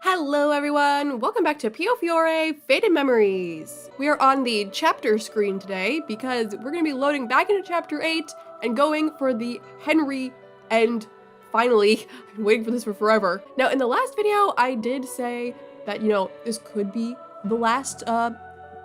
Hello everyone! Welcome back to Piofiore Faded Memories! We are on the chapter screen today because we're going to be loading back into chapter 8 and going for the HENRI end. Finally, I've been waiting for this for forever. Now in the last video I did say that, this could be the last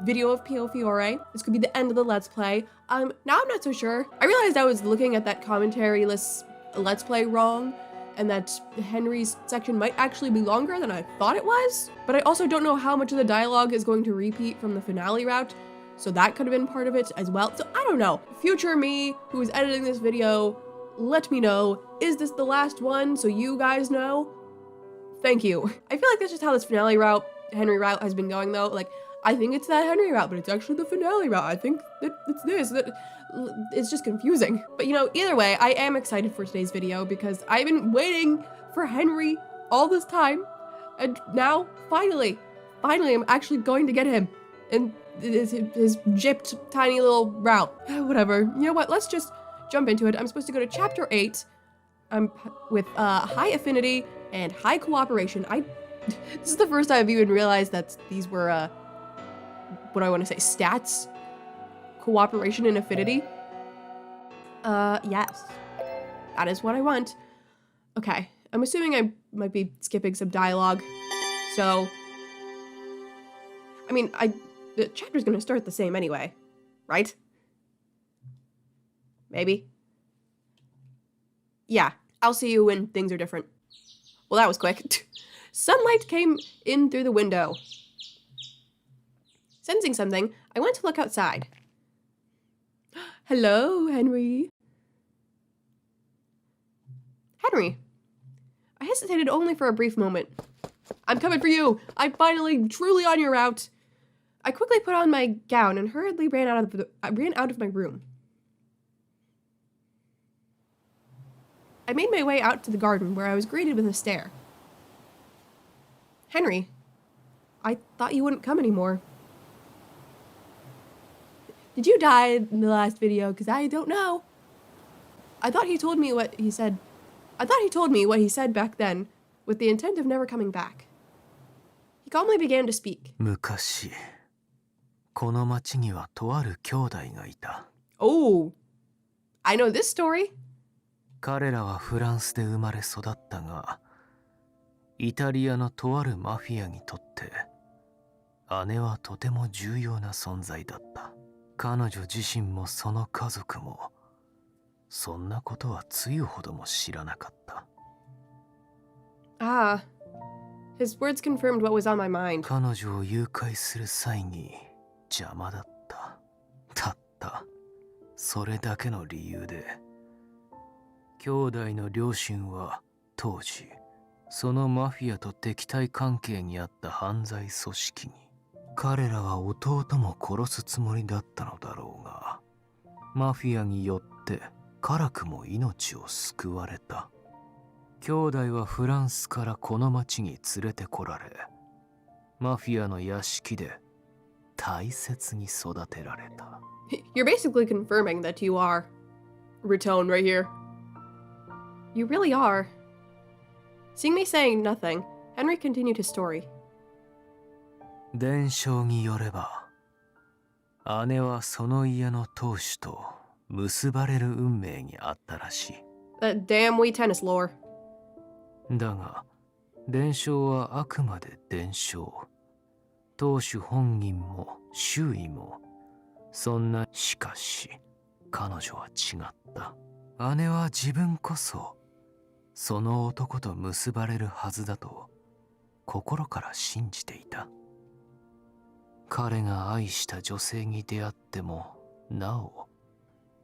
video of Piofiore. This could be the end of the Let's Play. Now I'm not so sure. I realized I was looking at that commentary list Let's Play wrong, and that HENRI's section might actually be longer than I thought it was. But I also don't know how much of the dialogue is going to repeat from the finale route, so that could have been part of it as well. So I don't know. Future me, who is editing this video, let me know. Is this the last one, so you guys know? Thank you. I feel like that's just how this finale route, HENRI route, has been going though. Like, I think it's that HENRI route, but it's actually the finale route. I think that it's this. It's just confusing. But either way, I am excited for today's video because I've been waiting for HENRI all this time. And now, finally, I'm actually going to get him in his gypped tiny little route. Whatever. You know what? Let's just jump into it. I'm supposed to go to chapter 8. I'm with high affinity and high cooperation. This is the first time I've even realized that these were, what do I want to say, stats? Cooperation and affinity? Yes. That is what I want. Okay, I'm assuming I might be skipping some dialogue. So, I mean, the chapter's gonna start the same anyway, right? Maybe? Yeah, I'll see you when things are different. Well, that was quick. Sunlight came in through the window. Sensing something, I went to look outside. Hello, HENRI. HENRI. I hesitated only for a brief moment. I'm coming for you. I'm finally truly on your route. I quickly put on my gown and hurriedly ran out of my room. I made my way out to the garden where I was greeted with a stare. HENRI, I thought you wouldn't come anymore. Did you die in the last video? Because I don't know. I thought he told me what he said back then, with the intent of never coming back. He calmly began to speak. 昔、この町にはとある兄弟がいた。Oh, I know this story. 彼らはフランスで生まれ育ったが、イタリアのとあるマフィアにとって、姉はとても重要な存在だった。彼女自身もその家族も、そんなことはつゆほども知らなかった。Ah, his words confirmed what was on my mind. 彼女を誘拐する際に邪魔だった。たったそれだけの理由で、兄弟の両親は当時、そのマフィアと敵対関係にあった犯罪組織に。彼らは弟も殺すつもりだったのだろうが、マフィアによって辛くも命を救われた。兄弟はフランスからこの町に連れてこられ、マフィアの屋敷で大切に育てられた。You're basically confirming that you are Rutone right here. You really are. Seeing me saying nothing, HENRI continued his story. 伝承によれば、姉はその家の当主と結ばれる運命にあったらしい。That damn Wii tennis lore. だが、伝承はあくまで伝承。当主本人も周囲も、そんな。しかし、彼女は違った。姉は自分こそ、その男と結ばれるはずだと、心から信じていた。彼が愛した女性に出会ってもなお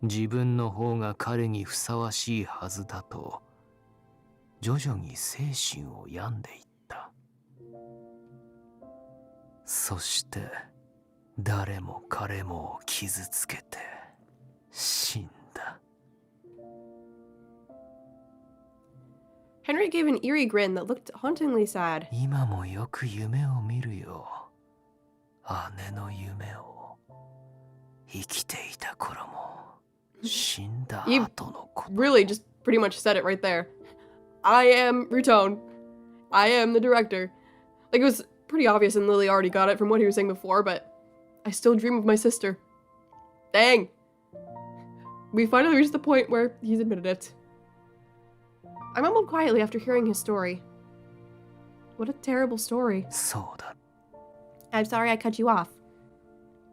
自分の方が彼にふさわしいはずだと徐々に精神を病んでいった。そして誰も彼も傷つけて死んだ。HENRI gave an eerie grin that looked hauntingly sad. 今もよく夢を見るよ。姉の夢を生きていた頃も死んだ後のこと。You really just pretty much said it right there. I am Rutone. I am the director. Like, it was pretty obvious and Lily already got it from what he was saying before, but I still dream of my sister. Dang. We finally reached the point where he's admitted it. I mumbled quietly after hearing his story. What a terrible story. そうだ。 I'm sorry I cut you off.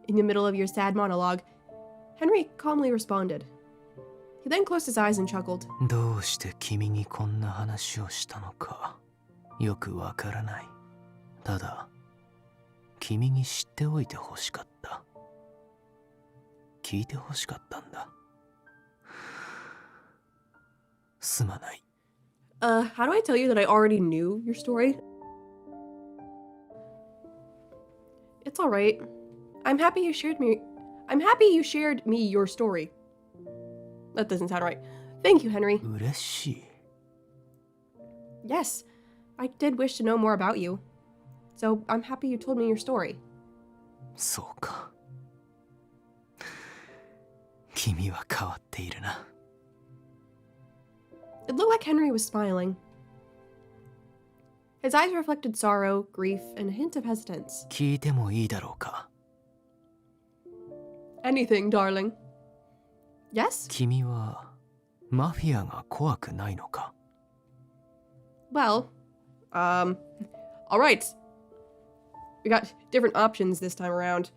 In the middle of your sad monologue, Henry calmly responded. He then closed his eyes and chuckled. どうして君にこんな話をしたのかよくわからない。ただ、君に知っておいてほしかった。聞いてほしかったんだ。すまない。How do I tell you that I already knew your story? It's alright. I'm happy you shared me your story. That doesn't sound right. Thank you, Henry. 嬉しい。 Yes, I did wish to know more about you. So I'm happy you told me your story. そうか。君は変わっているな。 It looked like Henry was smiling. His eyes reflected sorrow, grief, and a hint of hesitance. 聞いてもいいだろうか。 Anything, darling. Yes? 君はマフィアが怖くないのか。 Well, alright. We got different options this time around.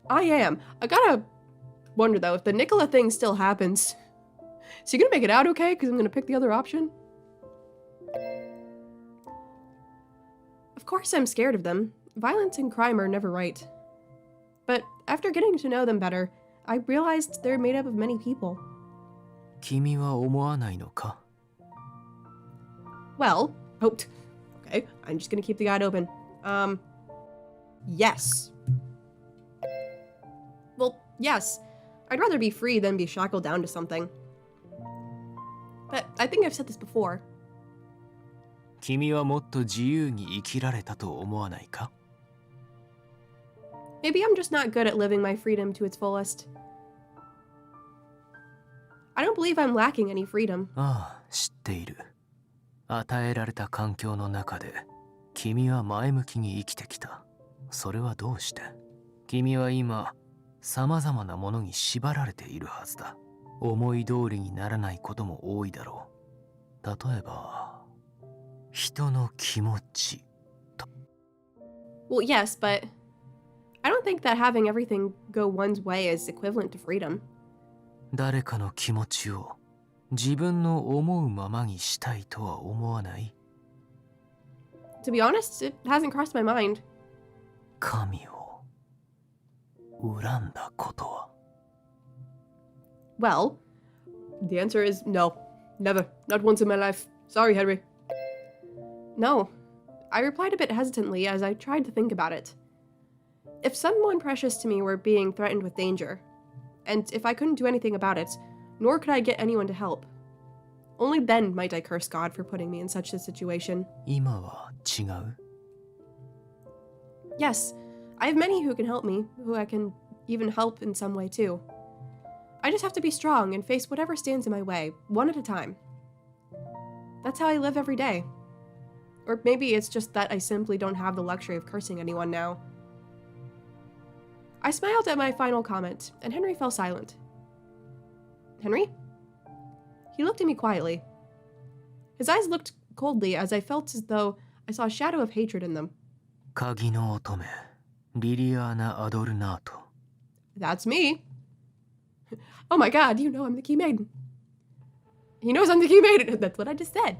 I am. I gotta wonder though, if the Nicola thing still happens, is he gonna make it out okay? Because I'm gonna pick the other option. Of course I'm scared of them. Violence and crime are never right. But after getting to know them better, I realized they're made up of many people. 君は思わないのか。 Well, okay, I'm just gonna keep the guide open. Yes. Well, yes. I'd rather be free than be shackled down to something. But I think I've said this before. 君はもっと自由に生きられたと思わないか。 Maybe I'm just not good at living my freedom to its fullest. I don't believe I'm lacking any freedom. ああ、知っている。与えられた環境の中で君は前向きに生きてきた。それはどうして？君は今さまざまなものに縛られているはずだ。思い通りにならないことも多いだろう。例えば人の気持ちと。 Well, yes, but I don't think that having everything go one's way is equivalent to freedom. 誰かの気持ちを自分の思うままにしたいとは思わない。 To be honest, it hasn't crossed my mind. 神を恨んだことは。 Well, the answer is no. Never. Not once in my life. Sorry, Henry. No. I replied a bit hesitantly as I tried to think about it. If someone precious to me were being threatened with danger, and if I couldn't do anything about it, nor could I get anyone to help, only then might I curse God for putting me in such a situation. 今は違う。 Yes, I have many who can help me, who I can even help in some way too. I just have to be strong and face whatever stands in my way, one at a time. That's how I live every day. Or maybe it's just that I simply don't have the luxury of cursing anyone now. I smiled at my final comment, and Henry fell silent. Henry? He looked at me quietly. His eyes looked coldly as I felt as though I saw a shadow of hatred in them. 鍵の乙女、リリアーナ・アドルナート。 That's me. Oh my god, you know I'm the key maiden. He knows I'm the key maiden. That's what I just said.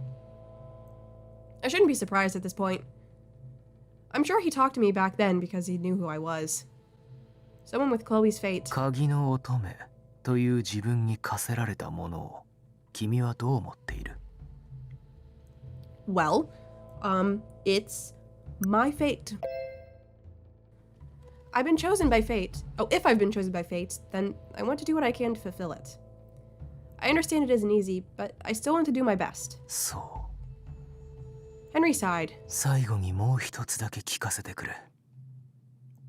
I shouldn't be surprised at this point. I'm sure he talked to me back then because he knew who I was. Someone with Chloe's fate. 鍵の乙女という自分に課せられたものを君はどう思っている？ Well, it's my fate. I've been chosen by fate. Oh, if I've been chosen by fate, then I want to do what I can to fulfill it. I understand it isn't easy, but I still want to do my best. そう。 Henry sighed. 最後にもう一つだけ聞かせてくれ。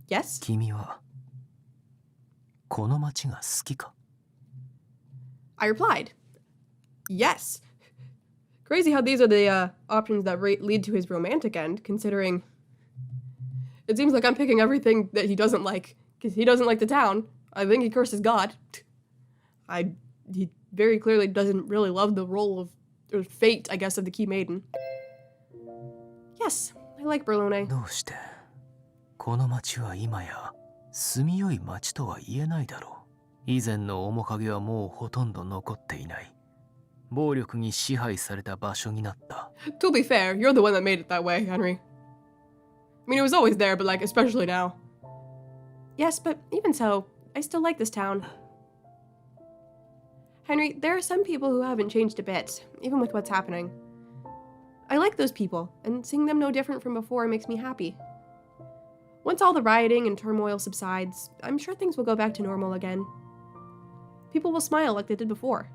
Yes? 君はこの町が好きか？ I replied, yes. Crazy how these are the options that lead to his romantic end, considering it seems like I'm picking everything that he doesn't like, because he doesn't like the town. I think he curses God. He very clearly doesn't really love the role of, or fate, I guess, of the Key Maiden. Yes, I like Berlone. どうしてこの町は今や住みよい町とは言えないだろう。以前の面影はもうほとんど残っていない。暴力に支配された場所になった。To be fair, you're the one that made it that way, Henry. I mean, it was always there, but like, especially now. Yes, but even so, I still like this town. Henry, there are some people who haven't changed a bit, even with what's happening. I like those people, and seeing them no different from before makes me happy. Once all the rioting and turmoil subsides, I'm sure things will go back to normal again. People will smile like they did before.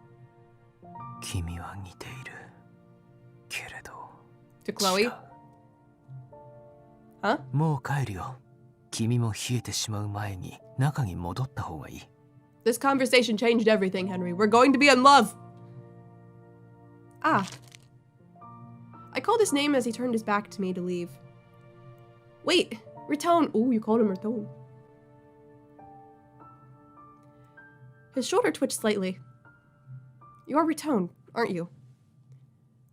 君は似ている。けれど。To Chloe? Huh? もう帰るよ。君も冷えてしまう前に中に戻った方がいい。This conversation changed everything, Henry. We're going to be in love! Ah. I called his name as he turned his back to me to leave. Wait! Ritone! Ooh, you called him Ritone. His shoulder twitched slightly. You're Ritone, aren't you?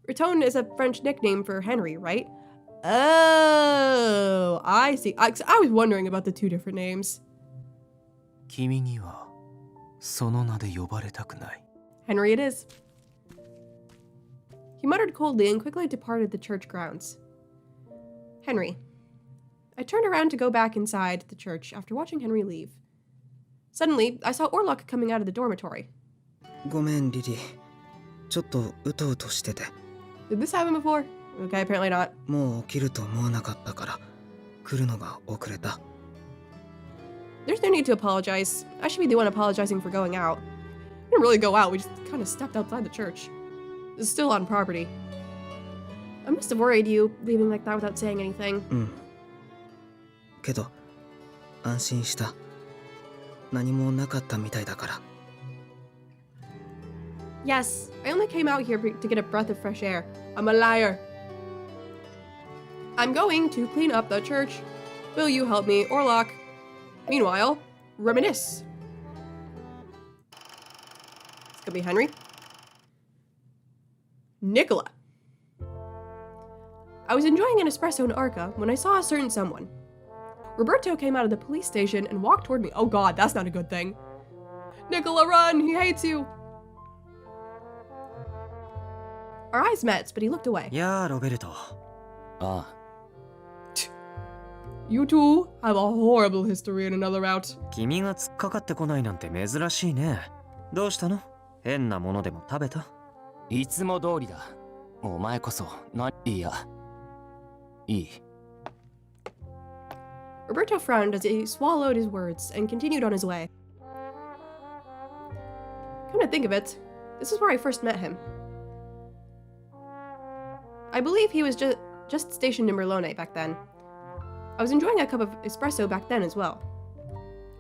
Ritone is a French nickname for Henry, right? Oh, I see. I was wondering about the two different names. 君にはその名で呼ばれたくない。 Henry it is. He muttered coldly and quickly departed the church grounds. Henry. I turned around to go back inside the church after watching Henry leave. Suddenly, I saw Orlok coming out of the dormitory. ごめんリリー。ちょっとうとうとしてて。 Did this happen before? Okay, apparently not. もう起きると思わなかったから来るのが遅れた。 There's no need to apologize. I should be the one apologizing for going out. We didn't really go out, we just kind of stepped outside the church. This is still on property. I must have worried you, leaving like that without saying anything. うん。けど安心した。何もなかったみたいだから。 Yes, I only came out here to get a breath of fresh air. I'm a liar. I'm going to clean up the church. Will you help me, Orlok? Meanwhile, reminisce. It's gonna be Henry. Nicola. I was enjoying an espresso in Arca when I saw a certain someone. Roberto came out of the police station and walked toward me. Oh god, that's not a good thing. Nicola, run! He hates you! Our eyes met, but he looked away. やあロベルト。ああ。 You two have a horrible history in another route. 君が突っかかってこないなんて珍しいね。どうしたの？変なものでも食べた？いつも通りだ。お前こそいや。いい。 Roberto frowned as he swallowed his words and continued on his way. Come to think of it, this is where I first met him. I believe he was just stationed in Merlone back then. I was enjoying a cup of espresso back then as well.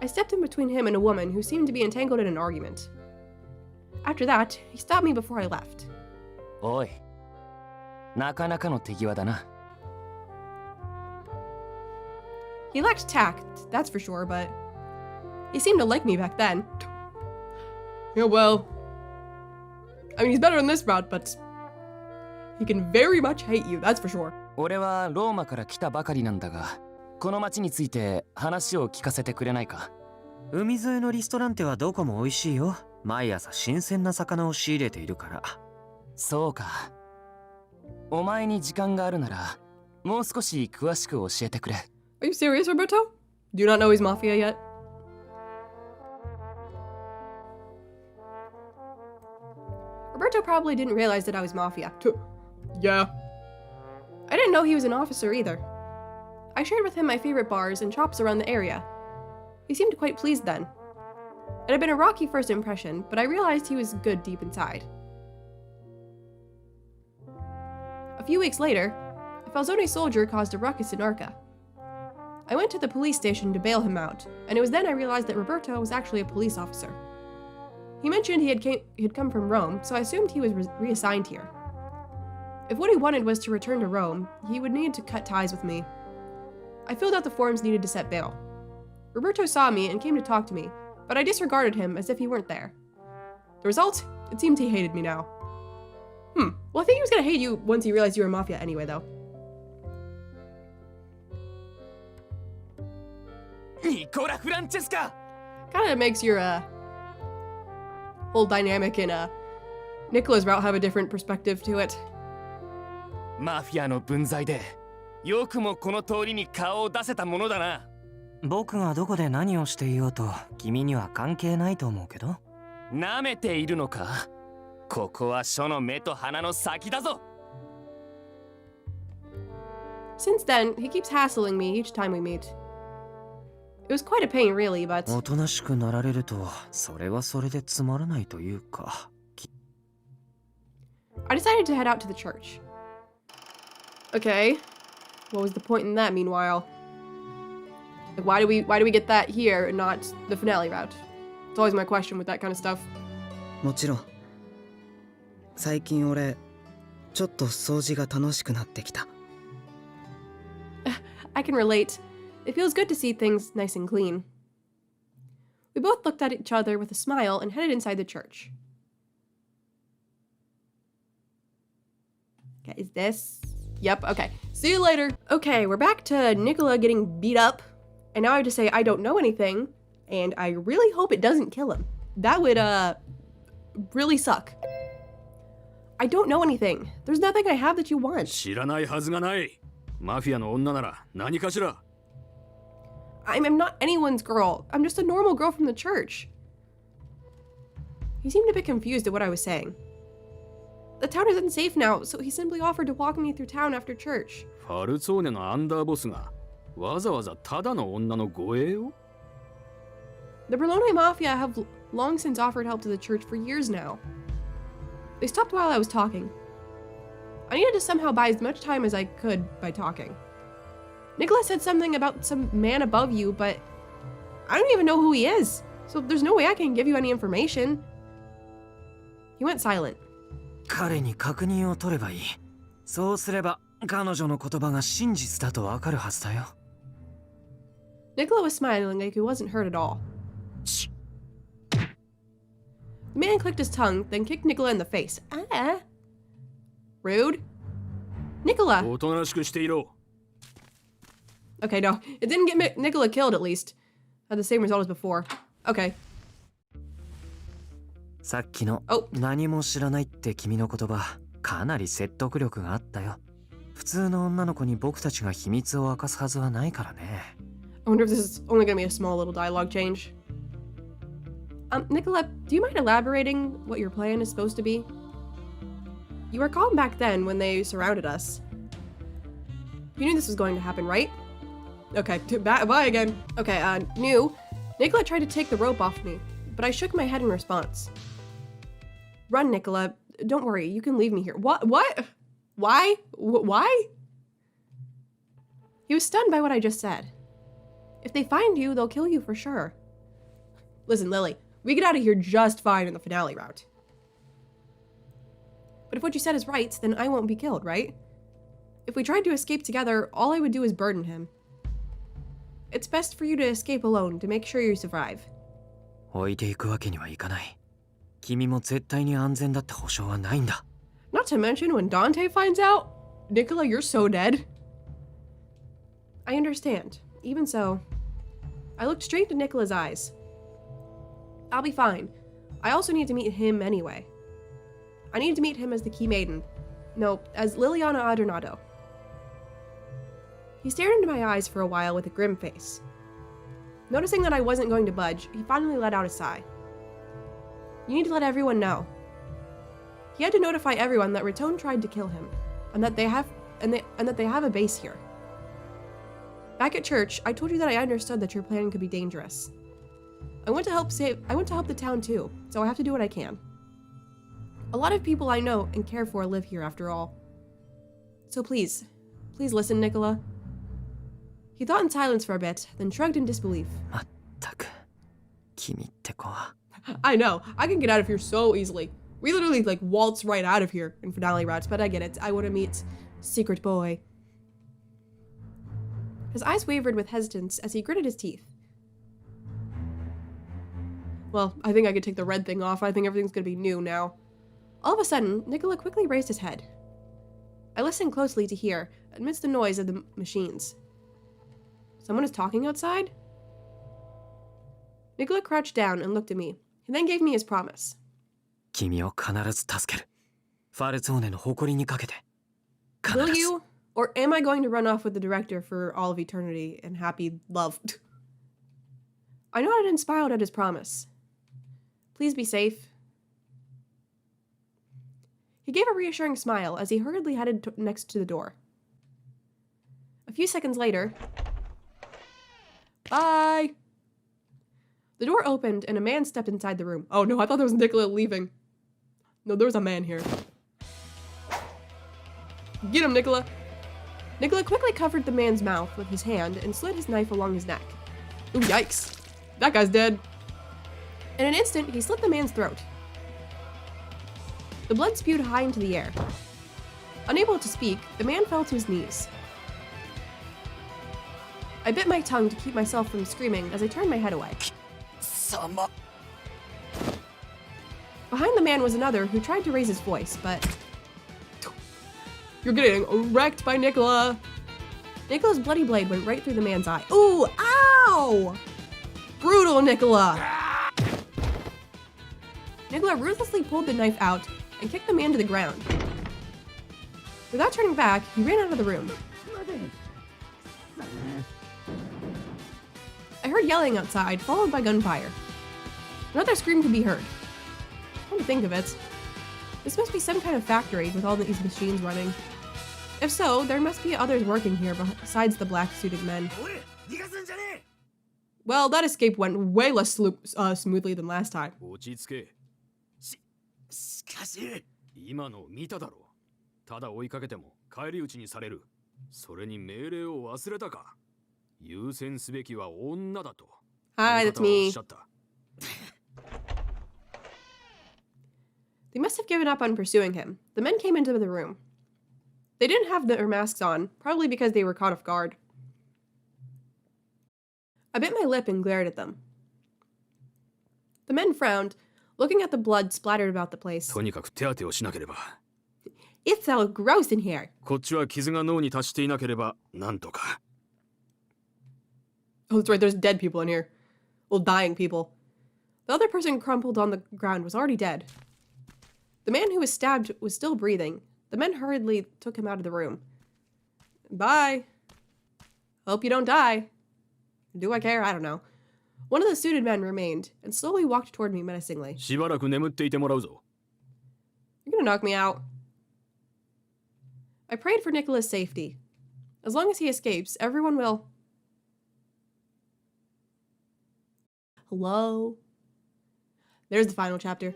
I stepped in between him and a woman who seemed to be entangled in an argument. After that, he stopped me before I left. おい。なかなかの手際だな。 He lacked tact, that's for sure, but he seemed to like me back then. Yeah, well, I mean, he's better in this route, but he can very much hate you, that's for sure. 俺はローマから来たばかりなんだが、この町について話を聞かせてくれないか？海沿いのリストランテはどこも美味しいよ。毎朝新鮮な魚を仕入れているから。そうか。お前に時間があるなら、もう少し詳しく教えてくれ。Are you serious, Roberto? Do you not know he's Mafia yet? Roberto probably didn't realize that I was Mafia. Yeah. I didn't know he was an officer either. I shared with him my favorite bars and shops around the area. He seemed quite pleased then. It had been a rocky first impression, but I realized he was good deep inside. A few weeks later, a Falzone soldier caused a ruckus in Arca. I went to the police station to bail him out, and it was then I realized that Roberto was actually a police officer. He mentioned he had come from Rome, so I assumed he was reassigned here. If what he wanted was to return to Rome, he would need to cut ties with me. I filled out the forms needed to set bail. Roberto saw me and came to talk to me, but I disregarded him as if he weren't there. The result? It seemed he hated me now. Well, I think he was gonna hate you once he realized you were Mafia anyway, though. Kinda makes your, whole dynamic in, Nicola's route have a different perspective to it. マフィアの分際でよくもこの通りに顔を出せたものだな。僕がどこで何をしていようと君には関係ないと思うけど。舐めているのか？ここは書の目と鼻の先だぞ。Since then, he keeps hassling me each time we meet. It was quite a pain, really, but... おとなしくなられると、それはそれでつまらないというか。I decided to head out to the church. Okay. What was the point in that, meanwhile? Like, why do we get that here and not the finale route? It's always my question with that kind of stuff. もちろん。最近俺ちょっと掃除が楽しくなってきた。I can relate. It feels good to see things nice and clean. We both looked at each other with a smile and headed inside the church. Okay, is this? Yep, okay. See you later. Okay, we're back to Nicola getting beat up. And now I have to say I don't know anything. And I really hope it doesn't kill him. That would, really suck. I don't know anything. There's nothing I have that you want. 知らないはずがない。マフィアの女なら何かしら。I'm not anyone's girl. I'm just a normal girl from the church. He seemed a bit confused at what I was saying. The town isn't safe now, so he simply offered to walk me through town after church. ファルツォーネのアンダーボスがわざわざただの女の護衛を The Bologna Mafia have long since offered help to the church for years now. They stopped while I was talking. I needed to somehow buy as much time as I could by talking. Nicola said something about some man above you, but I don't even know who he is, so there's no way I can give you any information. He went silent. 彼に確認を取ればいい。そうすれば彼女の言葉が真実だとわかるはずだよ。Nicola was smiling like he wasn't hurt at all. The man clicked his tongue, then kicked Nicola in the face. Ah. Rude. Nicola! おとなしくしていろ。 Okay, no. It didn't get Nicola killed, at least. Had the same result as before. Okay. さっきの Oh. 何も知らないって君の言葉、かなり説得力があったよ。普通の女の子に僕たちが秘密を明かすはずはないからね。I wonder if this is only gonna be a small little dialogue change. Nicola, do you mind elaborating what your plan is supposed to be? You were calm back then when they surrounded us. You knew this was going to happen, right? Okay, bye again. Okay, Nicola tried to take the rope off me, but I shook my head in response. Run, Nicola. Don't worry, you can leave me here. What? Why? Why? He was stunned by what I just said. If they find you, they'll kill you for sure. Listen, Lily, we get out of here just fine in the finale route. But if what you said is right, then I won't be killed, right? If we tried to escape together, all I would do is burden him. It's best for you to escape alone to make sure you survive. 置いていくわけにはいかない。君も絶対に安全だって保証はないんだ。Not to mention when Dante finds out, Nicola, you're so dead. I understand. Even so, I looked straight into Nicola's eyes. I'll be fine. I also need to meet him anyway. I need to meet him as the Key Maiden. No, as Liliana Adornado. He stared into my eyes for a while with a grim face. Noticing that I wasn't going to budge, he finally let out a sigh. You need to let everyone know. He had to notify everyone that Raton tried to kill him, and that they have a base here. Back at church, I told you that I understood that your plan could be dangerous. I want to help the town too, so I have to do what I can. A lot of people I know and care for live here after all. So please listen, Nicola. He thought in silence for a bit, then shrugged in disbelief. まったく、君って子は。I know, I can get out of here so easily. We literally like waltz right out of here in finale routes, but I get it. I want to meet Secret Boy. His eyes wavered with hesitance as he gritted his teeth. Well, I think I could take the red thing off. I think everything's gonna be new now. All of a sudden, Nicola quickly raised his head. I listened closely to hear, amidst the noise of the machines. Someone is talking outside? Nicola crouched down and looked at me. He then gave me his promise. 君を必ず助ける。ファルツォーネの誇りにかけて。必 Will ず。 you? Or am I going to run off with the director for all of eternity and happy love? I nodded and smiled at his promise. Please be safe. He gave a reassuring smile as he hurriedly headed next to the door. A few seconds later... Bye! The door opened and a man stepped inside the room. Oh no, I thought there was Nicola leaving. No, there was a man here. Get him, Nicola! Nicola quickly covered the man's mouth with his hand and slid his knife along his neck. Ooh, yikes. That guy's dead. In an instant, he slit the man's throat. The blood spewed high into the air. Unable to speak, the man fell to his knees. I bit my tongue to keep myself from screaming as I turned my head away. Sama. Behind the man was another who tried to raise his voice, but... You're getting wrecked by Nicola! Nicola's bloody blade went right through the man's eye. Ooh! Ow! Brutal, Nicola! Nicola ruthlessly pulled the knife out and kicked the man to the ground. Without turning back, he ran out of the room. I heard yelling outside, followed by gunfire. Another scream could be heard. Come to think of it, this must be some kind of factory with all these machines running. If so, there must be others working here besides the black-suited men. Well, that escape went way less smoothly than last time. 落ち着け。しかし。今の見ただろう。ただ追いかけても返り討ちにされる。それに命令を忘れたか。優先すべきは女だと。 Hi, that's あの方はおっ me. しゃった。 They must have given up on pursuing him. The men came into the room. They didn't have their masks on, probably because they were caught off guard. I bit my lip and glared at them. The men frowned, looking at the blood splattered about the place. とにかく手当てをしなければ。 It's so gross in here. こっちは傷が脳に達していなければなんとか。 Oh, that's right, there's dead people in here. Well, dying people. The other person crumpled on the ground was already dead. The man who was stabbed was still breathing. The men hurriedly took him out of the room. Bye. Hope you don't die. Do I care? I don't know. One of the suited men remained and slowly walked toward me menacingly. しばらく眠っていてもらうぞ。 You're gonna knock me out. I prayed for Nicola's safety. As long as he escapes, everyone will... Hello? There's the final chapter.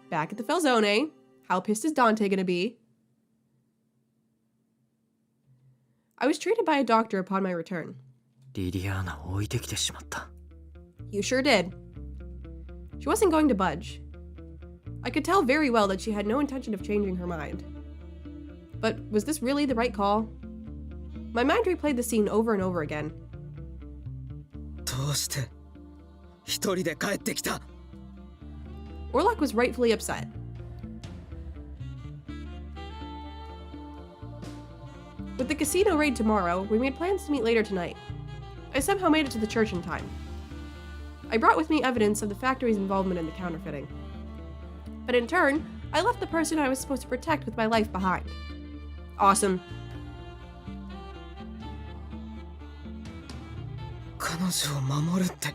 Back at the Felzone. How pissed is Dante gonna be? I was treated by a doctor upon my return. リリアーナを置いてきてしまった。 You sure did. She wasn't going to budge. I could tell very well that she had no intention of changing her mind. But was this really the right call? My mind replayed the scene over and over again. どうして一人で帰ってきた？ Orlok was rightfully upset. With the casino raid tomorrow, we made plans to meet later tonight. I somehow made it to the church in time. I brought with me evidence of the factory's involvement in the counterfeiting. But in turn, I left the person I was supposed to protect with my life behind. Awesome. 彼女を守るって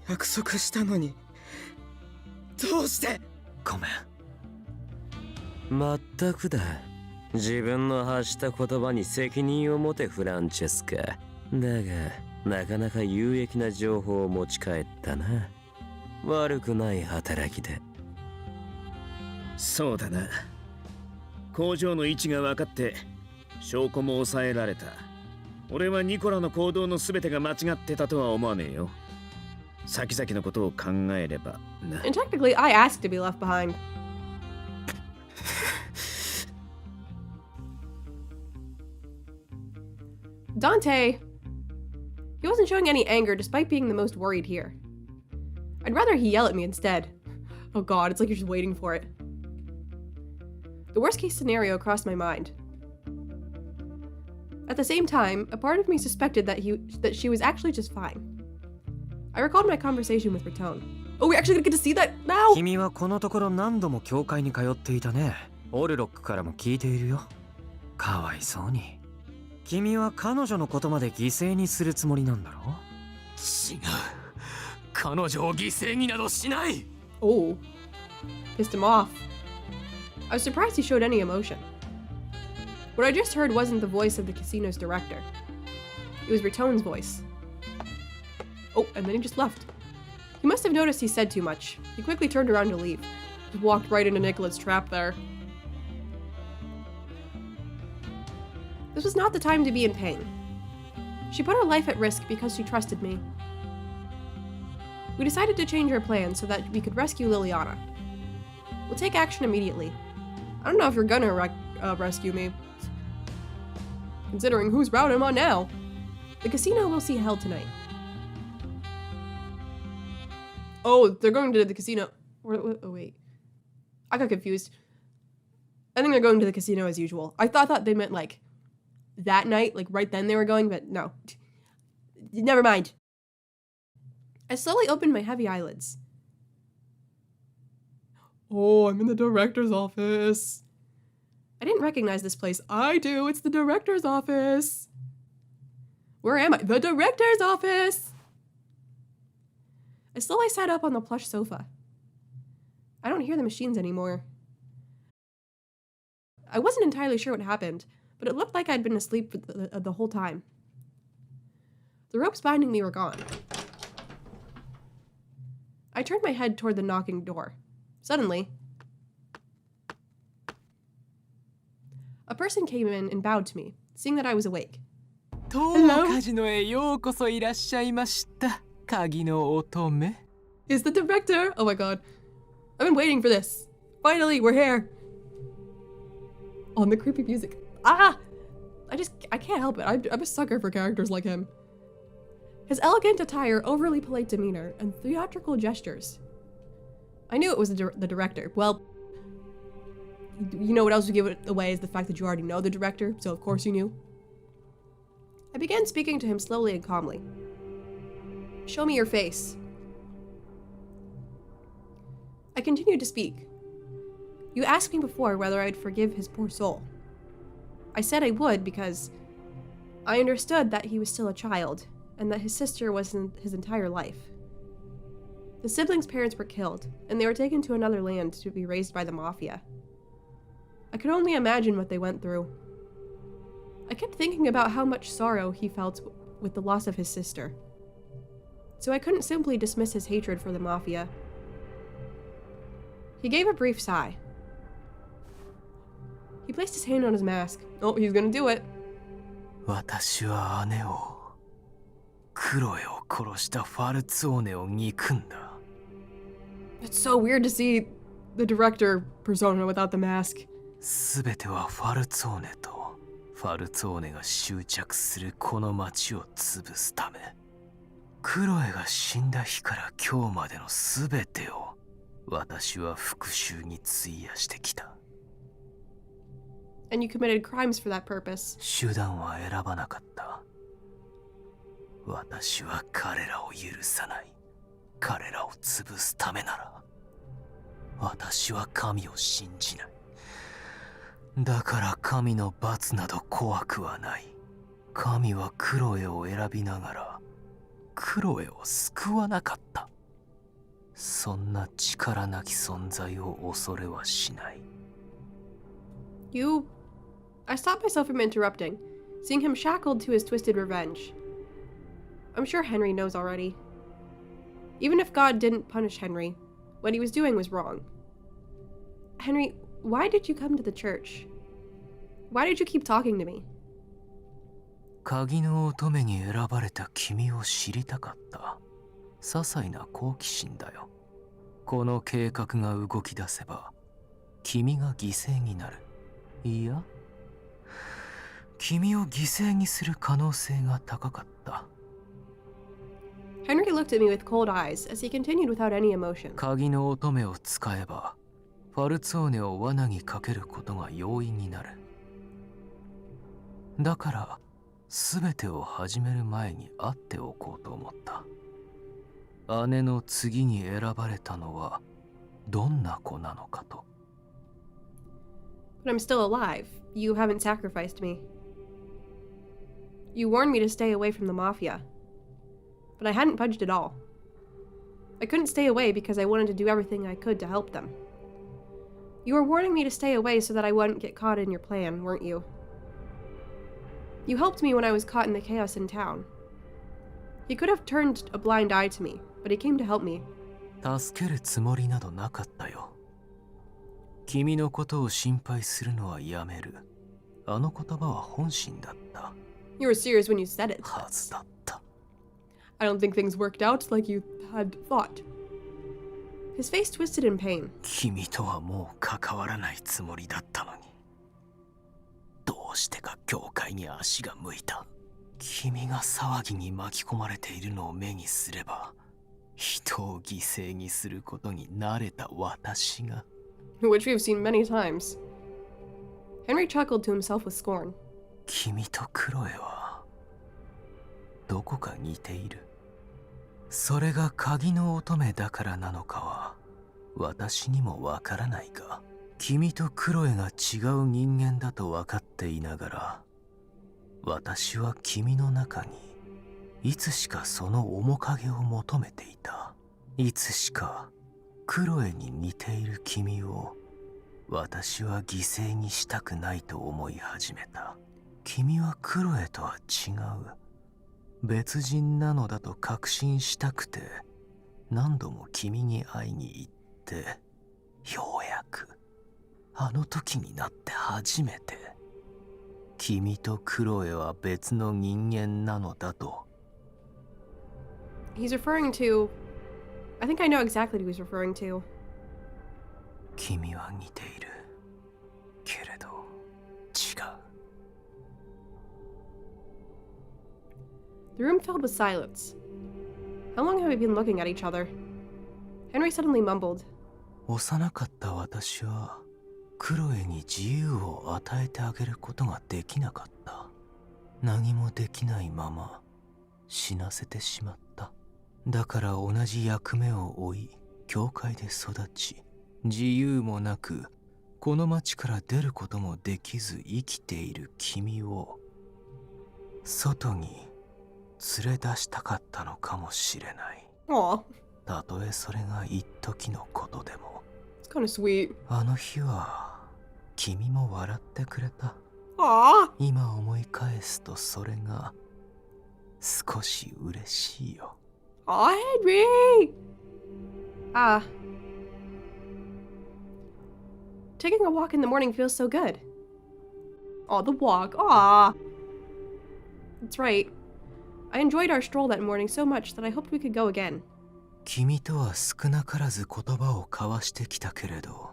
約束したのにどうして？ごめん。まったくだ。自分の発した言葉に責任を持てフランチェスカ。だがなかなか有益な情報を持ち帰ったな。悪くない働きだ。そうだな。工場の位置が分かって証拠も抑えられた。俺はニコラの行動の全てが間違ってたとは思わねえよ。先々のことを考えればな。 And technically, I asked to be left behind. Dante! He wasn't showing any anger despite being the most worried here. I'd rather he yell at me instead. Oh god, it's like you're just waiting for it. The worst case scenario crossed my mind. At the same time, a part of me suspected that she was actually just fine. I recalled my conversation with Raton. Oh, we're actually gonna get to see that now? 君はこのところ何度も教会に通っていたね。オルロックからも聞いているよ。かわいそうに。君は彼女のことまで犠牲にするつもりなんだろう？違う。彼女を犠牲になどしない。 Oh. Pissed him off. I was surprised he showed any emotion. What I just heard wasn't the voice of the casino's director. It was Raton's voice. Oh, and then he just left. He must have noticed he said too much. He quickly turned around to leave. Just walked right into Nicola's trap there. This was not the time to be in pain. She put her life at risk because she trusted me. We decided to change our plans so that we could rescue Liliana. We'll take action immediately. I don't know if you're gonna rescue me, considering whose route I'm on now. The casino will see hell tonight. Oh, they're going to the casino. Oh, wait. I got confused. I think they're going to the casino as usual. I thought they meant, like, that night, like, right then they were going, but no. Never mind. I slowly opened my heavy eyelids. Oh, I'm in the director's office. I didn't recognize this place. I do. It's the director's office. Where am I? The director's office. I slowly sat up on the plush sofa. I don't hear the machines anymore. I wasn't entirely sure what happened, but it looked like I'd been asleep the whole time. The ropes binding me were gone. I turned my head toward the knocking door. Suddenly, a person came in and bowed to me, seeing that I was awake. 当カジノへようこそいらっしゃいました。鍵の乙女。Is the director? Oh my god. I've been waiting for this. Finally, we're here. On the creepy music. Ah! I can't help it. I'm a sucker for characters like him. His elegant attire, overly polite demeanor, and theatrical gestures. I knew it was the director. Well, you know what else would give it away is the fact that you already know the director, so of course you knew. I began speaking to him slowly and calmly. Show me your face. I continued to speak. You asked me before whether I'd forgive his poor soul. I said I would because I understood that he was still a child and that his sister wasn't his entire life. The siblings' parents were killed, and they were taken to another land to be raised by the Mafia. I could only imagine what they went through. I kept thinking about how much sorrow he felt with the loss of his sister. So I couldn't simply dismiss his hatred for the Mafia. He gave a brief sigh. He placed his hand on his mask. Oh, he's gonna do it. 私は姉を、クロエを殺したファルツォーネを憎んだ。It's so weird to see the director persona without the mask. すべてはファルツォーネとファルツォーネが執着するこの町を潰すため。クロエが死んだ日から今日までのすべてを私は復讐に費やしてきた。And you committed crimes for that purpose. 手段は選ばなかった。私は彼らを許さない。彼らを潰すためなら、私は神を信じない。だから神の罰など怖くはない。神はクロエを選びながら、クロエを救わなかった。そんな力なき存在を恐れはしない。I stopped myself from interrupting, seeing him shackled to his twisted revenge. I'm sure Henry knows already. Even if God didn't punish Henry, what he was doing was wrong. Henry, why did you come to the church? Why did you keep talking to me? 鍵の乙女に選ばれた君を知りたかった。些細な好奇心だよ。この計画が動き出せば君が犠牲になる。いや、君を犠牲にする可能性が高かった。 Henry looked at me with cold eyes as he continued without any emotion. 鍵の乙女を使えばファルツォーネを罠にかけることが容易になる。だから全てを始める前に会っておこうと思った。姉の次に選ばれたのはどんな子なのかと。 But I'm still alive. You haven't sacrificed me. You warned me to stay away from the Mafia. But I hadn't budged at all. I couldn't stay away because I wanted to do everything I could to help them. You were warning me to stay away so that I wouldn't get caught in your plan, weren't you? You helped me when I was caught in the chaos in town. He could have turned a blind eye to me, but he came to help me. 助けるつもりなどなかったよ。君のことを心配するのはやめる。あの言葉は本心だった。 You were serious when you said it. はずだった。 I don't think things worked out like you had thought. His face twisted in pain. 君とはもう関わらないつもりだったのに。どうしてか教会に足が向いた。君が騒ぎに巻き込まれているのを目にすれば、人を犠牲にすることに慣れた私が。 Which we've seen many times. Henry chuckled to himself with scorn. 君とクロエはどこか似ている。それが鍵の乙女だからなのかは私にもわからないが、君とクロエが違う人間だと分かっていながら、私は君の中にいつしかその面影を求めていた。いつしかクロエに似ている君を私は犠牲にしたくないと思い始めた。君はクロエとは違う別人なのだと確信したくて、何度も君に会いに行って、ようやくあの時になって初めて君とクロエは別の人間なのだと。 He's referring to... I think I know exactly who he's referring to. 君は似ているけれど違う。 The room filled with silence. How long have we been looking at each other? Henry suddenly mumbled. 幼かった私はクロエに自由を与えてあげることができなかった。何もできないまま死なせてしまった。だから同じ役目を負い、教会で育ち、自由もなくこの町から出ることもできず生きている君を外に連れ出したかったのかもしれない。 Aw, たとえそれが一時のことでも。 it's kind of sweet. あの日は君も笑ってくれた。 Aw, 今思い返すとそれが少し嬉しいよ。 aw, Henry! Taking a walk in the morning feels so good. Aw, the walk. Aw. That's right. I enjoyed our stroll that morning so much that I hoped we could go again. 君とは少なからず言葉を交わしてきたけれど、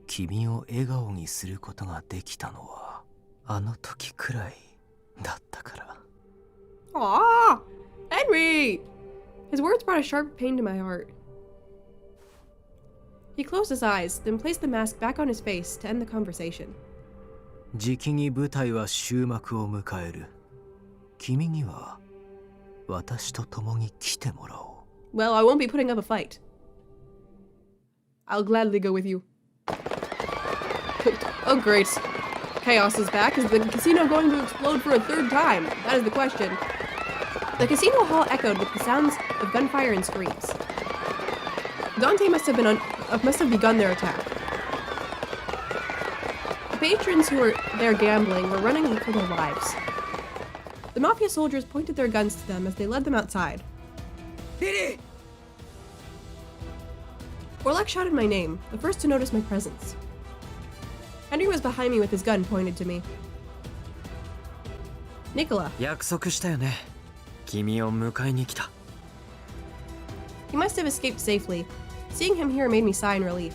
君を笑顔にすることができたのはあの時くらいだったから。 Aw, Henry! His words brought a sharp pain to my heart. He closed his eyes, then placed the mask back on his face to end the conversation. じきに舞台は終幕を迎える。君には私と共に来てもらおう。 Well, I won't be putting up a fight. I'll gladly go with you. Oh, great. Chaos is back. Is the casino going to explode for a third time? That is the question. The casino hall echoed with the sounds of gunfire and screams. Dante must have begun their attack. The patrons who were there gambling were running for their lives. The Mafia soldiers pointed their guns to them as they led them outside. Orlok shouted my name, the first to notice my presence. Henry was behind me with his gun pointed to me. Nicola. 約束したよね。君を迎えに来た。He must have escaped safely. Seeing him here made me sigh in relief.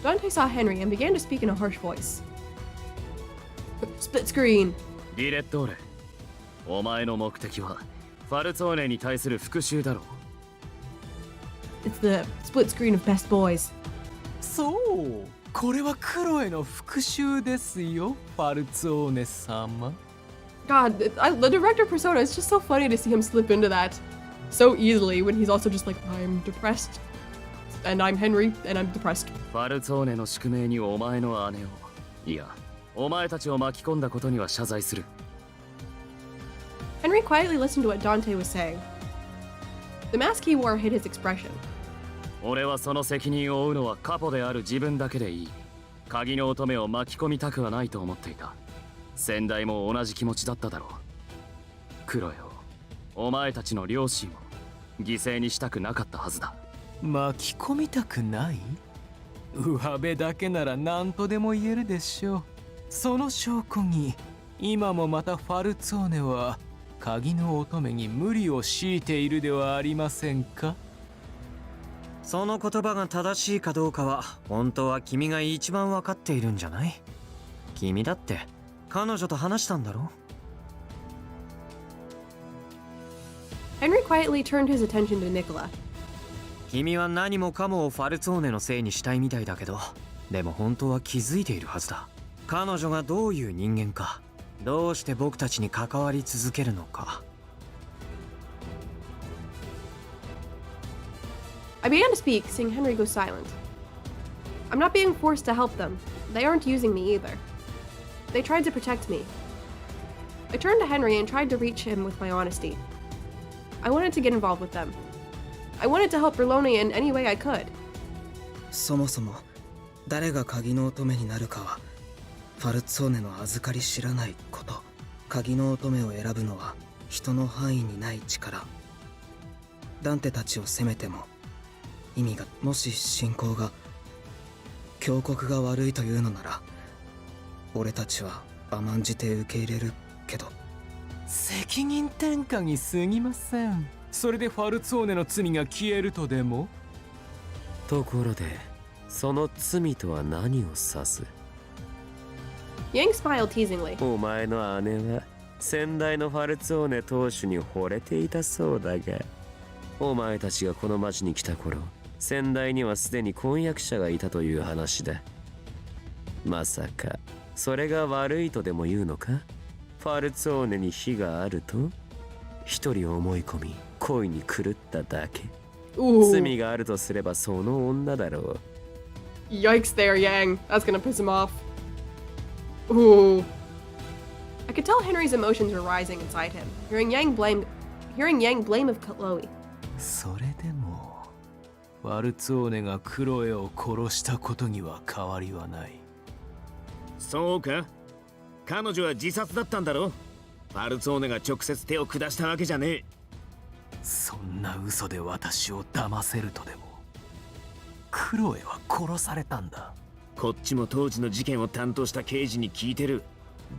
Dante saw Henry and began to speak in a harsh voice. Split screen. ディレットーレ、お前の目的はファルツォーネに対する復讐だろう。 It's the split screen of best boys. そう、これはクロエの復讐ですよ、ファルツォーネ様。God, the director persona is just so funny to see him slip into that so easily when he's also just like, I'm depressed, and I'm Henry, and I'm depressed. ファルツォーネの宿命にお前の姉を、いや、お前たちを巻き込んだことには謝罪する。 Henry quietly listened to what Dante was saying. The mask he wore hid his expression. 俺はその責任を負うのはカポである自分だけでいい。鍵の乙女を巻き込みたくはないと思っていた。先代も同じ気持ちだっただろう。クロエを、お前たちの両親を犠牲にしたくなかったはずだ。巻き込みたくない？上辺だけなら何とでも言えるでしょう。その証拠に今もまたファルツォーネは鍵の乙女に無理を強いているではありませんか？その言葉が正しいかどうかは本当は君が一番わかっているんじゃない？君だって彼女と話したんだろ？ Henry quietly turned his attention to Nicola. 君は何もかもをファルツォーネのせいにしたいみたいだけど、でも本当は気づいているはずだ。彼女がどういう人間か、どうして僕たちに関わり続けるのか。I began to speak, seeing Henry go silent. I'm not being forced to help them. They aren't using me either. They tried to protect me. I turned to Henry and tried to reach him with my honesty. I wanted to get involved with them. I wanted to help Berlone in any way I could. そもそも誰が鍵の乙女になるかはファルツォーネの預かり知らないこと。鍵の乙女を選ぶのは人の範囲にない力。ダンテたちを責めても意味が、もし信仰が教国が悪いというのなら俺たちは甘んじて受け入れるけど。責任転嫁に過ぎません。それでファルツォーネの罪が消えるとでも？ところでその罪とは何を指す？ Yang smiled teasingly. お前の姉は先代のファルツォーネ当主に惚れていたそうだが、お前たちがこの町に来た頃、先代にはすでに婚約者がいたという話だ。まさかそれが悪いとでも言うのか？ファルツォーネに非があると一人思い込み恋に狂っただけ。 Ooh. 罪があるとすればその女だろう。 Yikes there, Yang. That's gonna piss him off. Ooh. I could tell Henry's emotions were rising inside him, hearing Yang blame of Chloe. それでもファルツォーネがクロエを殺したことには変わりはない。そうか、彼女は自殺だったんだろ。ファルツォーネが直接手を下したわけじゃねえ。そんな嘘で私を騙せるとでも？クロエは殺されたんだ。こっちも当時の事件を担当した刑事に聞いてる。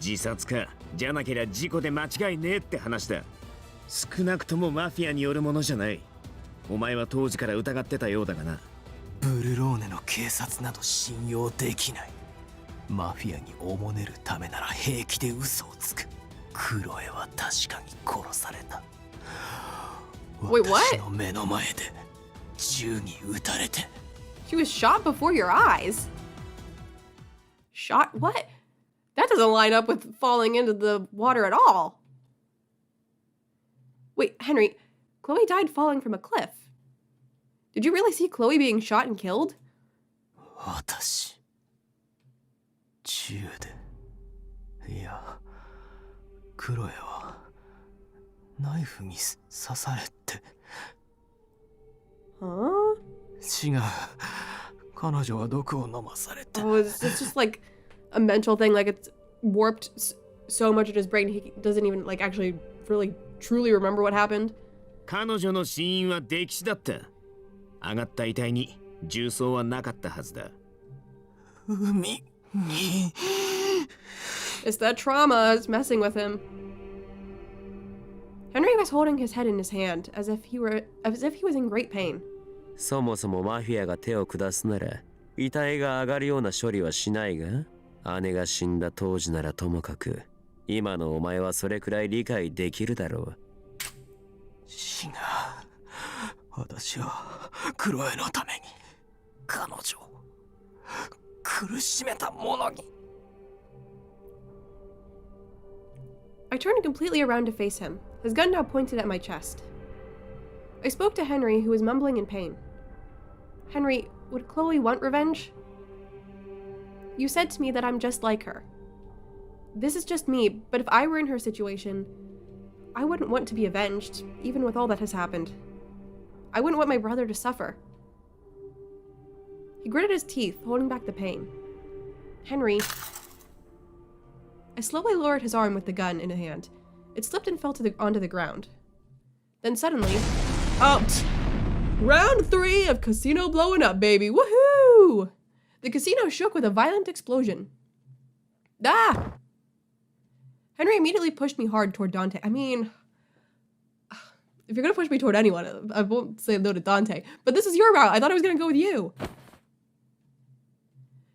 自殺か、じゃなけりゃ事故で間違いねえって話だ。少なくともマフィアによるものじゃない。お前は当時から疑ってたようだがな。ブルローネの警察など信用できない。マフィアにおもねるためなら平気で嘘をつく。クロエは確かに殺された。 Wait, what? 私の目の前で銃に撃たれて。 She was shot before your eyes. Shot? What? That doesn't line up with falling into the water at all. Wait, Henry, Chloe died falling from a cliff. Did you really see Chloe being shot and killed? 私銃で、いや、クロエはナイフに刺されて。 Huh? 違う、彼女は毒を飲まされて。 Oh, it's just like a mental thing. Like it's warped so much in his brain he doesn't even like actually really truly remember what happened. 彼女の死因は溺死だった。上がった遺体に銃創はなかったはずだ。海に。 It's that trauma is messing with him. Henry was holding his head in his hand as if he was in great pain. そもそもマフィアが手を下すなら遺体が上がるような処理はしないが、姉が死んだ当時ならともかく今のお前はそれくらい理解できるだろう。違う。私はクロエのために彼女を苦しめた者に。I turned completely around to face him, his gun now pointed at my chest. I spoke to Henry, who was mumbling in pain. Henry, would Chloe want revenge? You said to me that I'm just like her. This is just me, but if I were in her situation, I wouldn't want to be avenged, even with all that has happened. I wouldn't want my brother to suffer. He gritted his teeth, holding back the pain. Henry... I slowly lowered his arm with the gun in a hand. It slipped and fell onto the ground. Then suddenly... Out! Round 3 of casino blowing up, baby! Woohoo! The casino shook with a violent explosion. Ah! Henry immediately pushed me hard toward Dante. I mean... If you're gonna push me toward anyone, I won't say no to Dante. But this is your route. I thought I was gonna go with you.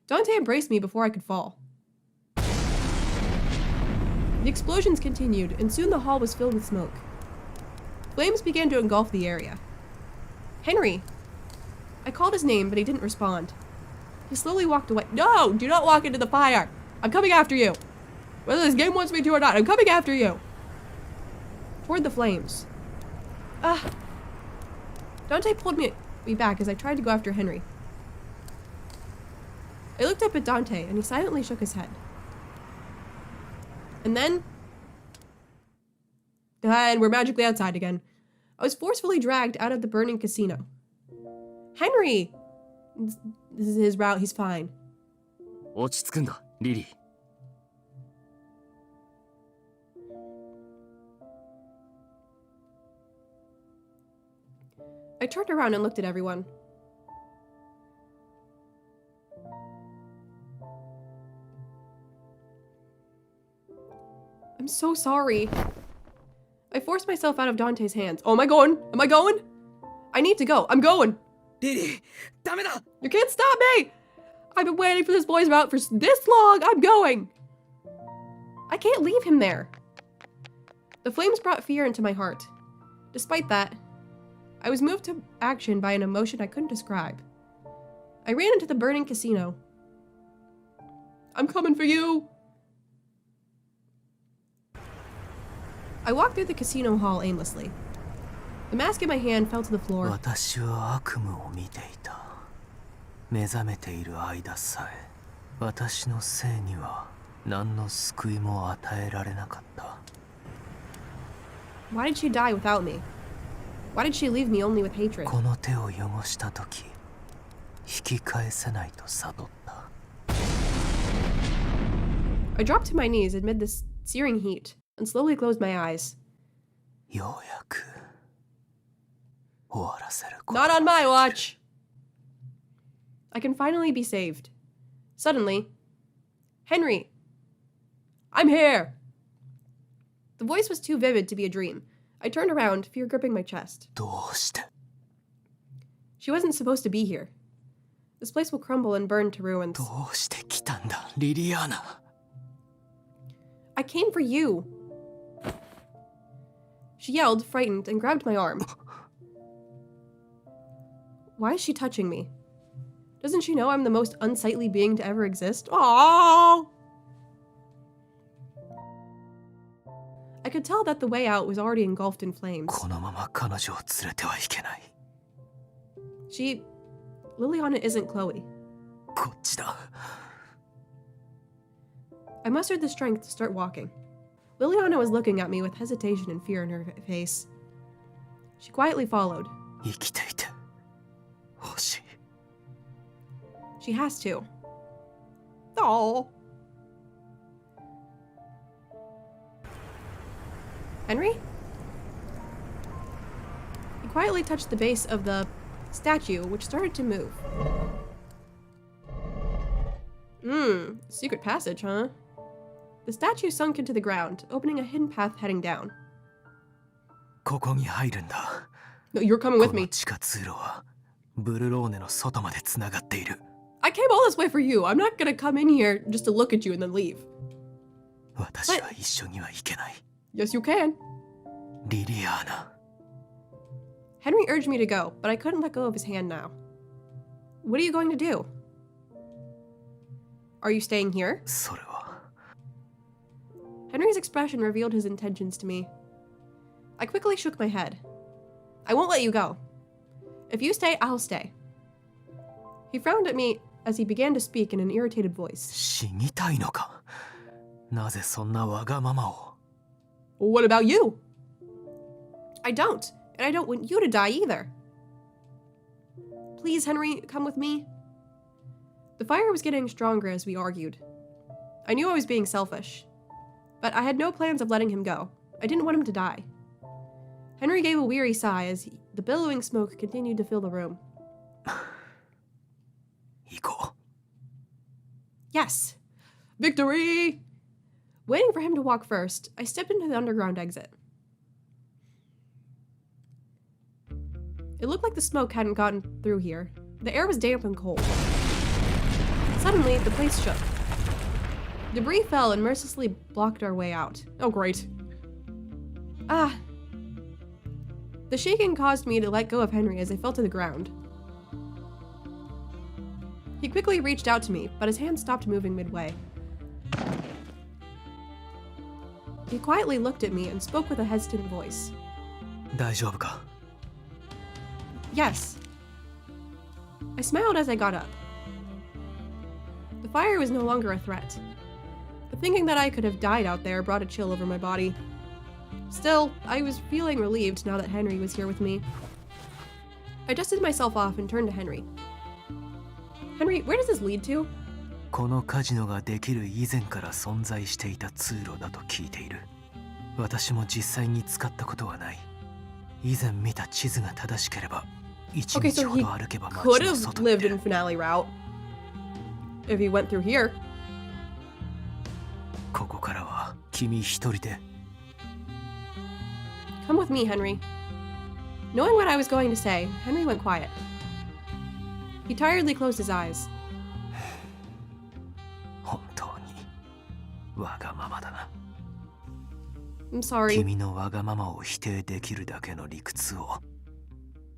Dante embraced me before I could fall. The explosions continued, and soon the hall was filled with smoke. Flames began to engulf the area. Henry! I called his name, but he didn't respond. He slowly walked away. No! Do not walk into the fire! I'm coming after you! Whether this game wants me to or not, I'm coming after you! Toward the flames. Dante pulled me back as I tried to go after Henry. I looked up at Dante, and he silently shook his head. And then... And we're magically outside again. I was forcefully dragged out of the burning casino. Henry! This is his route, he's fine. 落ち着くんだ、リリー。I turned around and looked at everyone. I'm so sorry. I forced myself out of Dante's hands. Oh, am I going? Am I going? I need to go. I'm going. リリー、ダメだ! You can't stop me! I've been waiting for this boy's route for this long. I'm going. I can't leave him there. The flames brought fear into my heart. Despite that, I was moved to action by an emotion I couldn't describe. I ran into the burning casino. I'm coming for you. I walked through the casino hall aimlessly. The mask in my hand fell to the floor. 私は悪夢を見ていた。目覚めている間さえ、私の生には何の救いも与えられなかった。Why did she die without me? Why did she leave me only with hatred? この手を汚した時、引き返せないと悟った。I dropped to my knees amid this searing heat and slowly closed my eyes. ようやく終わらせること。 Not on my watch! I can finally be saved. Suddenly, Henry! I'm here! The voice was too vivid to be a dream. I turned around, fear gripping my chest. どうして She wasn't supposed to be here. This place will crumble and burn to ruins. どうして来たんだ、リリアーナ。 I came for you! She yelled, frightened, and grabbed my arm. Why is she touching me? Doesn't she know I'm the most unsightly being to ever exist? Aww! I could tell that the way out was already engulfed in flames. このまま彼女を連れてはいけない。 Liliana isn't Chloe. こっちだ。 I mustered the strength to start walking. Liliana was looking at me with hesitation and fear in her face. She quietly followed. 生きていて欲しい。 She has to. Oh. Henry? He quietly touched the base of the statue, which started to move. Secret passage, huh? The statue sunk into the ground, opening a hidden path heading down. ここに入るんだ。 No, you're coming こ with の me. 地下通路はブルローネの外までつながっている。 I came all this way for you. I'm not gonna come in here just to look at you and then leave. 私は一緒には行けない。 Yes, you can. リリアーナ。 Henry urged me to go, but I couldn't let go of his hand now. What are you going to do? Are you staying here? それは Henry's expression revealed his intentions to me. I quickly shook my head. I won't let you go. If you stay, I'll stay. He frowned at me as he began to speak in an irritated voice. 死にたいのか。なぜそんなわがままを。 What about you? I don't, and I don't want you to die either. Please, Henry, come with me. The fire was getting stronger as we argued. I knew I was being selfish, but I had no plans of letting him go. I didn't want him to die. Henry gave a weary sigh as the billowing smoke continued to fill the room. 行こ Yes! Victory! Waiting for him to walk first, I stepped into the underground exit. It looked like the smoke hadn't gotten through here. The air was damp and cold. Suddenly, the place shook. Debris fell and mercilessly blocked our way out. Oh, great. Ah. The shaking caused me to let go of Henry as I fell to the ground. He quickly reached out to me, but his hand stopped moving midway. He quietly looked at me and spoke with a hesitant voice. う。大丈夫か。 Yes. I smiled as I got up. The fire was no longer a threat, but thinking that I could have died out there brought a chill over my body. Still, I was feeling relieved now that Henry was here with me. I dusted myself off and turned to Henry. Henry, where does this lead to? このカジノができる以前から存在していた通路だと聞いている。私も実際に使ったことはない。以前見た地図が正しければ、1 Okay, 日 so ほ he ど歩けば街 could の have 外に lived 出 in る。 finale route. If he went through here. ここからは君一人で。 Come with me, Henry. Knowing what I was going to say, Henry went quiet. He tiredly closed his eyes. 本当にわがままだな。 I'm sorry. 君のわがままを否定できるだけの理屈を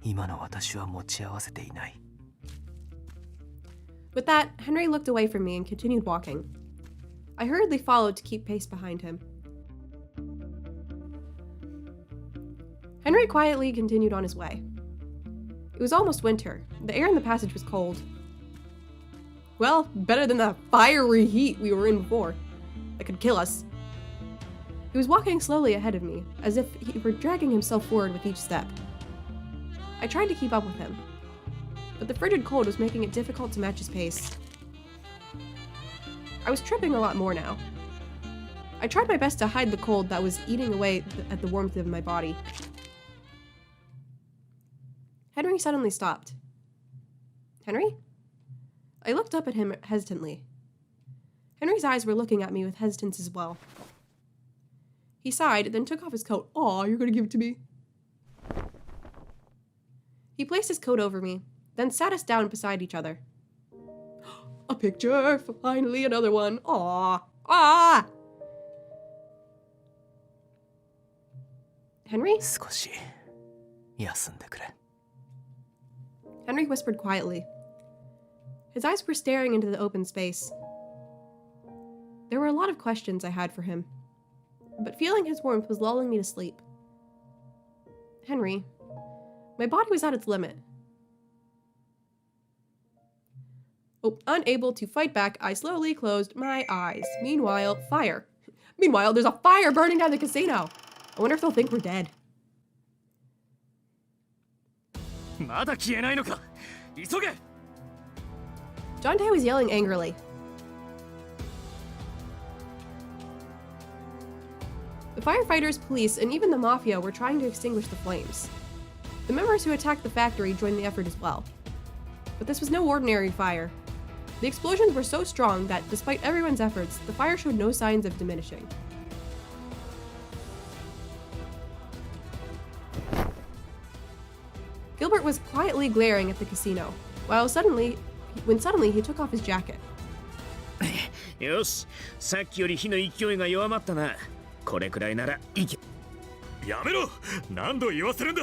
今の私は持ち合わせていない。 With that, Henry looked away from me and continued walking. I hurriedly followed to keep pace behind him. Henry quietly continued on his way. It was almost winter. The air in the passage was cold. Well, better than the fiery heat we were in before. That could kill us. He was walking slowly ahead of me, as if he were dragging himself forward with each step. I tried to keep up with him, but the frigid cold was making it difficult to match his pace. I was tripping a lot more now. I tried my best to hide the cold that was eating away at the warmth of my body. Henry suddenly stopped. Henry? I looked up at him hesitantly. Henry's eyes were looking at me with hesitance as well. He sighed, then took off his coat. Aw, you're gonna give it to me? He placed his coat over me, then sat us down beside each other. A picture! Finally, another one! Aw! Ah! Henry? 少し休んでくれ。 Henry whispered quietly. His eyes were staring into the open space. There were a lot of questions I had for him, but feeling his warmth was lulling me to sleep. Henry, my body was at its limit. Oh, unable to fight back, I slowly closed my eyes. Meanwhile, fire. Meanwhile, there's a fire burning down the casino. I wonder if they'll think we're dead. まだ消えないのか。急げ。 John Day was yelling angrily. The firefighters, police, and even the mafia were trying to extinguish the flames. The members who attacked the factory joined the effort as well. But this was no ordinary fire. The explosions were so strong that, despite everyone's efforts, the fire showed no signs of diminishing. Gilbert was quietly glaring at the casino, when suddenly he took off his jacket. よし、さっきより火の勢いが弱まったな。これくらいならいけ。やめろ、何度言わせるんだ。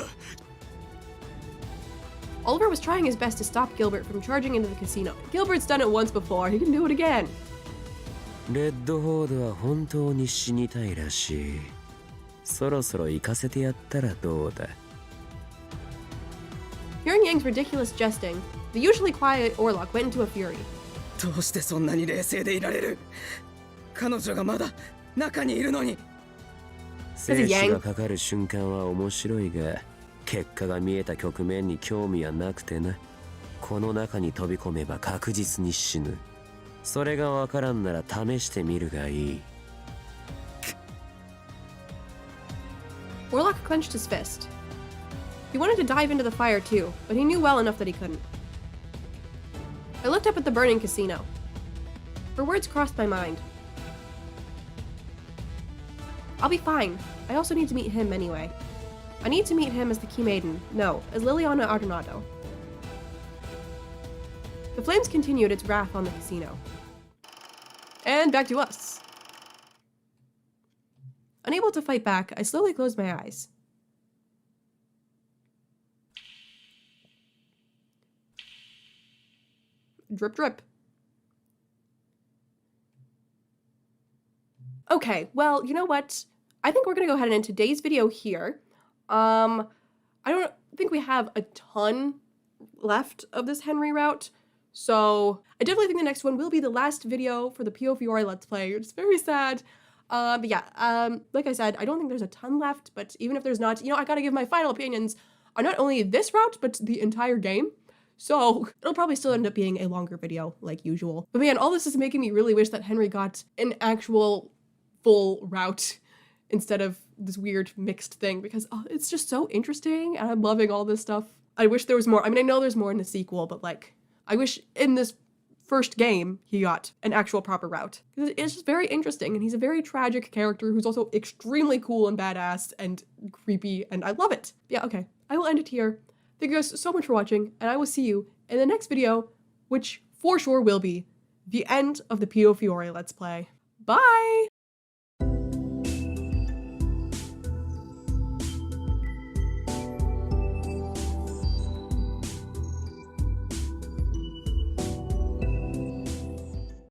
Oliver was trying his best to stop Gilbert from charging into the casino. Gilbert's done it once before, he can do it again. レッドホードは本当に死にたいらしい。そろそろ行かせてやったらどうだ。 Hearing Yang's ridiculous jesting, the usually quiet Orlok went into a fury. どうしてそんなに冷静でいられる？彼女がまだ中にいるのに。生死がかかる瞬間は面白いが、結果が見えた局面に興味はなくてな。この中に飛び込めば確実に死ぬ。それがわからんなら試してみるがいい。 Orlok clenched his fist. He wanted to dive into the fire too, but he knew well enough that he couldn't. I looked up at the burning casino. Her words crossed my mind. I'll be fine. I also need to meet him anyway. I need to meet him as the Key Maiden. No, as Liliana Ardonato. The flames continued its wrath on the casino. And back to us. Unable to fight back, I slowly closed my eyes. Drip, drip. Okay, well, you know what? I think we're gonna go ahead and end today's video here. I don't think we have a ton left of this Henry route, so I definitely think the next one will be the last video for the Piofiore Let's Play. It's very sad. But yeah, like I said, I don't think there's a ton left, but even if there's not, you know, I gotta give my final opinions on not only this route, but the entire game. So it'll probably still end up being a longer video, like usual. But man, all this is making me really wish that Henry got an actual full route instead of this weird mixed thing, because it's just so interesting and I'm loving all this stuff. I wish there was more. I mean, I know there's more in the sequel, but like, I wish in this first game he got an actual proper route. It's just very interesting, and he's a very tragic character who's also extremely cool and badass and creepy, and I love it. Yeah, okay. I will end it here. Thank you guys so much for watching, and I will see you in the next video, which for sure will be the end of the Piofiore Let's Play. Bye!